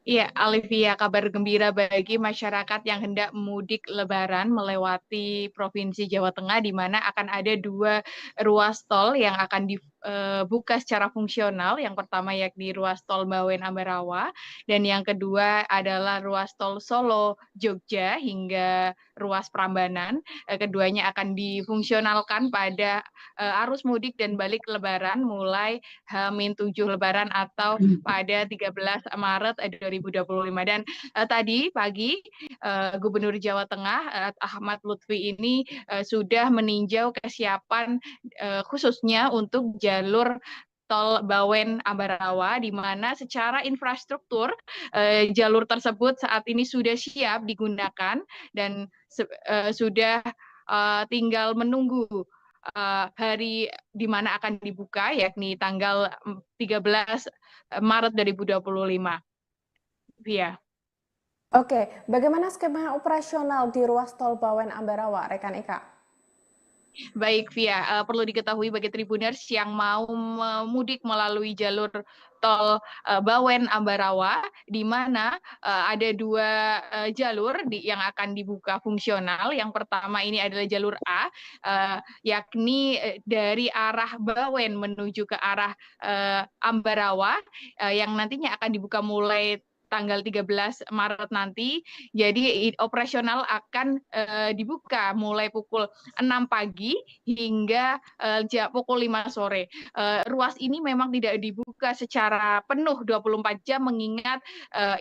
Iya, Alivia, kabar gembira bagi masyarakat yang hendak mudik Lebaran melewati Provinsi Jawa Tengah, di mana akan ada dua ruas tol yang akan dibuka secara fungsional. Yang pertama yakni ruas tol Bawen Ambarawa, dan yang kedua adalah ruas tol Solo Jogja hingga ruas Prambanan. Keduanya akan difungsionalkan pada arus mudik dan balik Lebaran mulai H-7 Lebaran atau pada 13 Maret 2025. Dan tadi pagi Gubernur Jawa Tengah Ahmad Lutfi ini sudah meninjau kesiapan khususnya untuk jalur tol Bawen Ambarawa, di mana secara infrastruktur jalur tersebut saat ini sudah siap digunakan dan sudah tinggal menunggu hari di mana akan dibuka, yakni tanggal 13 Maret 2025. Iya. Oke, bagaimana skema operasional di ruas tol Bawen Ambarawa, rekan Eka? Baik, Via. Perlu diketahui bagi Tribuners yang mau mudik melalui jalur tol Bawen Ambarawa, di mana ada dua jalur yang akan dibuka fungsional. Yang pertama ini adalah jalur A, yakni dari arah Bawen menuju ke arah Ambarawa, yang nantinya akan dibuka mulai tanggal 13 Maret nanti. Jadi operasional akan dibuka mulai pukul 6 pagi hingga pukul 5 sore. Ruas ini memang tidak dibuka secara penuh 24 jam, mengingat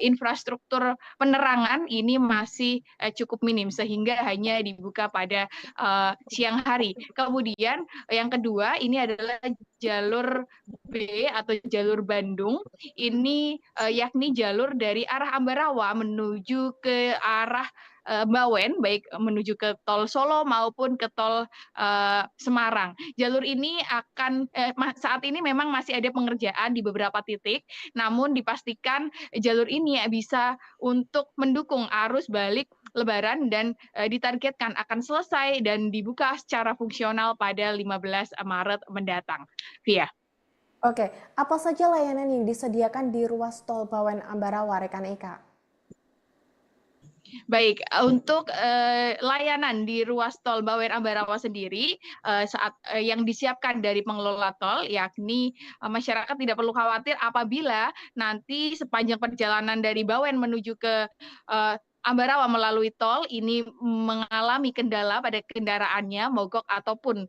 infrastruktur penerangan ini masih cukup minim, sehingga hanya dibuka pada siang hari. Kemudian yang kedua ini adalah jalur B atau jalur Bandung. Ini yakni jalur dari arah Ambarawa menuju ke arah Bawen, baik menuju ke tol Solo maupun ke tol Semarang. Jalur ini akan saat ini memang masih ada pengerjaan di beberapa titik, namun dipastikan jalur ini bisa untuk mendukung arus balik Lebaran, dan ditargetkan akan selesai dan dibuka secara fungsional pada 15 Maret mendatang. Via. Oke, apa saja layanan yang disediakan di ruas tol Bawen Ambarawa, rekan Eka? Baik, untuk layanan di ruas tol Bawen Ambarawa sendiri, saat yang disiapkan dari pengelola tol, yakni masyarakat tidak perlu khawatir apabila nanti sepanjang perjalanan dari Bawen menuju ke Ambarawa melalui tol ini mengalami kendala pada kendaraannya, mogok ataupun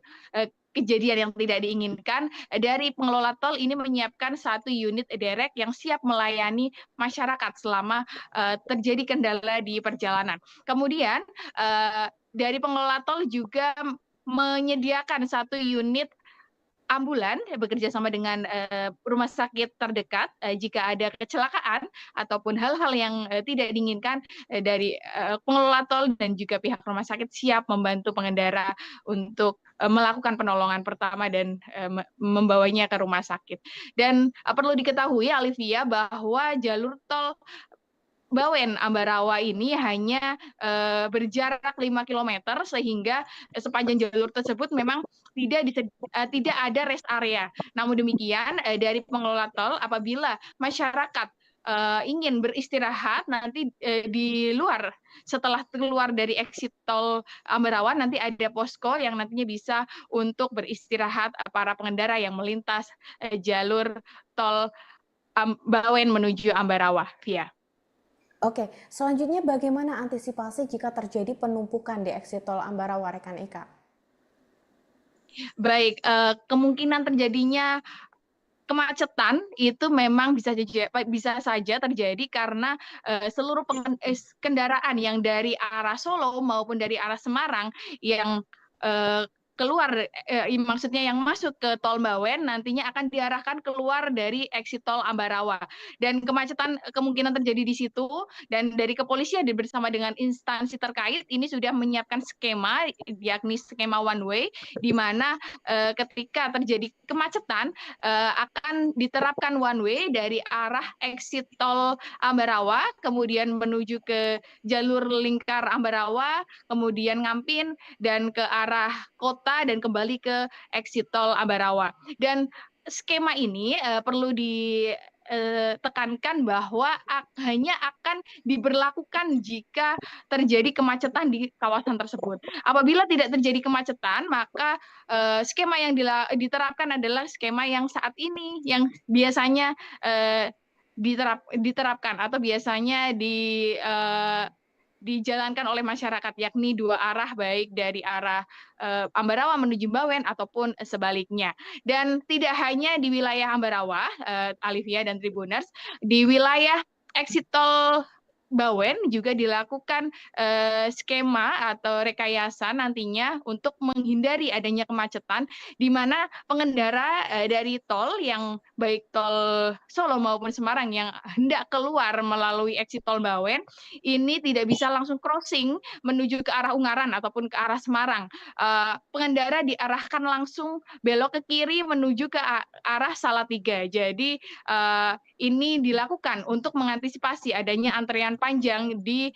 kejadian yang tidak diinginkan. Dari pengelola tol ini menyiapkan satu unit derek yang siap melayani masyarakat selama terjadi kendala di perjalanan. Kemudian dari pengelola tol juga menyediakan satu unit ambulan bekerja sama dengan rumah sakit terdekat jika ada kecelakaan ataupun hal-hal yang tidak diinginkan. Dari pengelola tol dan juga pihak rumah sakit siap membantu pengendara untuk melakukan penolongan pertama dan membawanya ke rumah sakit. Dan perlu diketahui, Alivia, bahwa jalur tol Bawen Ambarawa ini hanya berjarak 5 kilometer, sehingga sepanjang jalur tersebut memang tidak ada rest area. Namun demikian, dari pengelola tol, apabila masyarakat ingin beristirahat nanti di luar, setelah keluar dari exit tol Ambarawa, nanti ada posko yang nantinya bisa untuk beristirahat para pengendara yang melintas jalur tol Bawen menuju Ambarawa. Via. Oke, selanjutnya bagaimana antisipasi jika terjadi penumpukan di exit tol Ambarawa, rekan Eka? Baik, kemungkinan terjadinya kemacetan itu memang bisa saja terjadi karena seluruh kendaraan yang dari arah Solo maupun dari arah Semarang yang keluar, maksudnya yang masuk ke tol Bawen nantinya akan diarahkan keluar dari exit tol Ambarawa, dan kemacetan kemungkinan terjadi di situ. Dan dari kepolisian bersama dengan instansi terkait ini sudah menyiapkan skema, yakni skema one way, di mana ketika terjadi kemacetan akan diterapkan one way dari arah exit tol Ambarawa, kemudian menuju ke jalur lingkar Ambarawa, kemudian Ngampin, dan ke arah kota, dan kembali ke exit tol Ambarawa. Dan skema ini perlu tekankan bahwa hanya akan diberlakukan jika terjadi kemacetan di kawasan tersebut. Apabila tidak terjadi kemacetan, maka skema yang diterapkan adalah skema yang saat ini, yang biasanya diterapkan atau biasanya dijalankan oleh masyarakat, yakni dua arah, baik dari arah Ambarawa menuju Bawen ataupun sebaliknya. Dan tidak hanya di wilayah Ambarawa, Alivia dan Tribuners, di wilayah exit tol Bawen juga dilakukan skema atau rekayasa nantinya untuk menghindari adanya kemacetan, di mana pengendara dari tol yang baik tol Solo maupun Semarang yang hendak keluar melalui exit tol Bawen ini tidak bisa langsung crossing menuju ke arah Ungaran ataupun ke arah Semarang. Pengendara diarahkan langsung belok ke kiri menuju ke arah Salatiga. Jadi ini dilakukan untuk mengantisipasi adanya antrean panjang di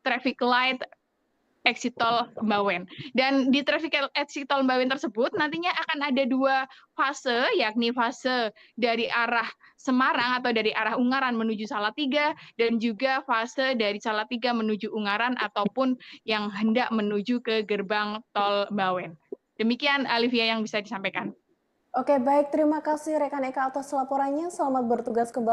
traffic light exit tol Bawen. Dan di traffic exit tol Bawen tersebut nantinya akan ada dua fase, yakni fase dari arah Semarang atau dari arah Ungaran menuju Salatiga, dan juga fase dari Salatiga menuju Ungaran ataupun yang hendak menuju ke gerbang tol Bawen. Demikian Alivia yang bisa disampaikan. Oke, baik. Terima kasih rekan Eka atas laporannya. Selamat bertugas kembali.